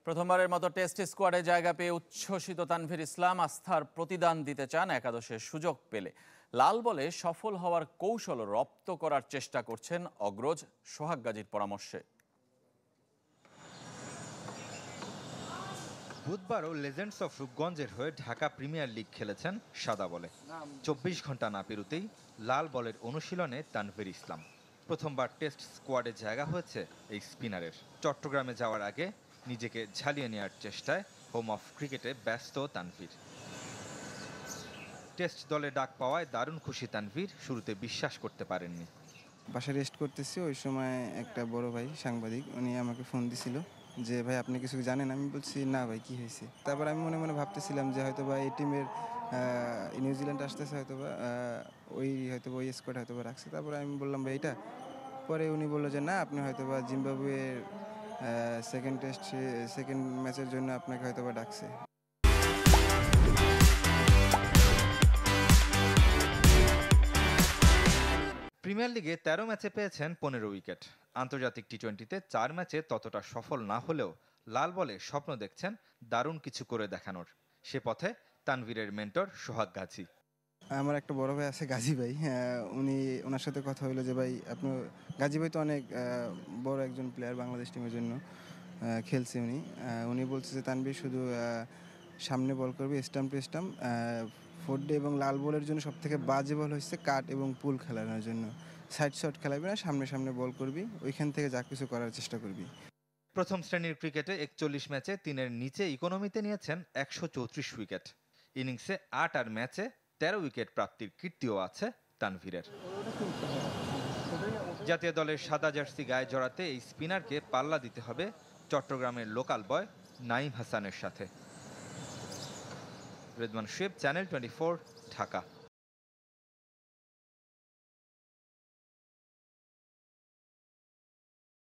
প্রথমবারের মতো টেস্ট স্কোয়াডে জায়গা পেয়ে উচ্ছ্বসিত তানভীর ইসলাম আস্থার প্রতিদান দিতে চান একাদশের সুযোগ পেলে। লাল বলে সফল হওয়ার কৌশল রপ্ত করার চেষ্টা করছেন অগ্রজ সোহাগ গাজীর পরামর্শে। বুধবারও লেজেন্ডস অফ রূপগঞ্জের হয়ে ঢাকা প্রিমিয়ার লিগ খেলেছেন সাদা বলে। 24 ঘন্টা না পেরোতেই লাল বলের অনুশীলনে তানভীর ইসলাম। প্রথমবার টেস্ট স্কোয়াডে জায়গা হয়েছে এই স্পিনারের। চট্টগ্রামে যাওয়ার আগে নিজেকে ঝালিয়ে নেওয়ার চেষ্টায় হোম অফ ক্রিকেটে ব্যস্ত তানভীর। টেস্ট দলে ডাক পাওয়ায় দারুণ খুশি তানভীর, শুরুতে বিশ্বাস করতে পারেননি। বাসায় রেস্ট করতেছি, ওই সময় একটা বড় ভাই সাংবাদিক, উনি আমাকে ফোন দিছিল যে ভাই আপনি কিছু জানেন? আমি বলছি না ভাই, কি হয়েছে? তারপর আমি মনে মনে ভাবতেছিলাম যে হয়তো বা এই টিমের নিউজিল্যান্ড আসতেছে, হয়তো বা ওই স্কোয়াড হয়তো বা রাখছে। তারপরে আমি বললাম ভাই এটা। পরে উনি বললো যে না, আপনি হয়তো বা জিম্বাবুয়ের সেকেন্ড ম্যাচের জন্য আপনাকে হয়তো বা ডাকছে। প্রিমিয়ার লিগে 13 ম্যাচে পেয়েছেন 15 উইকেট। আন্তর্জাতিক টি-20তে 4 ম্যাচে ততটা সফল না হলেও লাল বলে স্বপ্ন দেখছেন দারুণ কিছু করে দেখানোর। সে পথে তানভীরের মেন্টর সোহাগ গাজী। আমার একটা বড় ভাই আছে, গাজী ভাই। ওনার সাথে কথা হলো যে ভাই আপনি, গাজী ভাই তো অনেক বড় একজন প্লেয়ার, বাংলাদেশ টিমের জন্য খেলছে উনি। উনি বলছে যে তানভীর শুধু সামনে বল করবে, stump to stump. Four day এবং লাল বলের জন্য সবথেকে বাজে বল হচ্ছে কাট এবং পুল খেলানোর জন্য। সাইড শট খেলাবি না, সামনে সামনে বল করবি, ওইখান থেকে যা কিছু করার চেষ্টা করবি। প্রথম শ্রেণীর ক্রিকেটে 41 ম্যাচে 3-এর নিচে ইকোনমিতে নিয়েছেন 134 উইকেট। ইনিংসে 8 আর ম্যাচে 13 উইকেট প্রাপ্তির কীর্তিও আছে তানভীরের। জাতীয় দলের সাদা জার্সি গায়ে জড়াতে এই স্পিনারকে পাল্লা দিতে হবে চট্টগ্রামের লোকাল বয় নাঈম হাসানের সাথে। রেদওয়ান শিব, চ্যানেল 24, ঢাকা।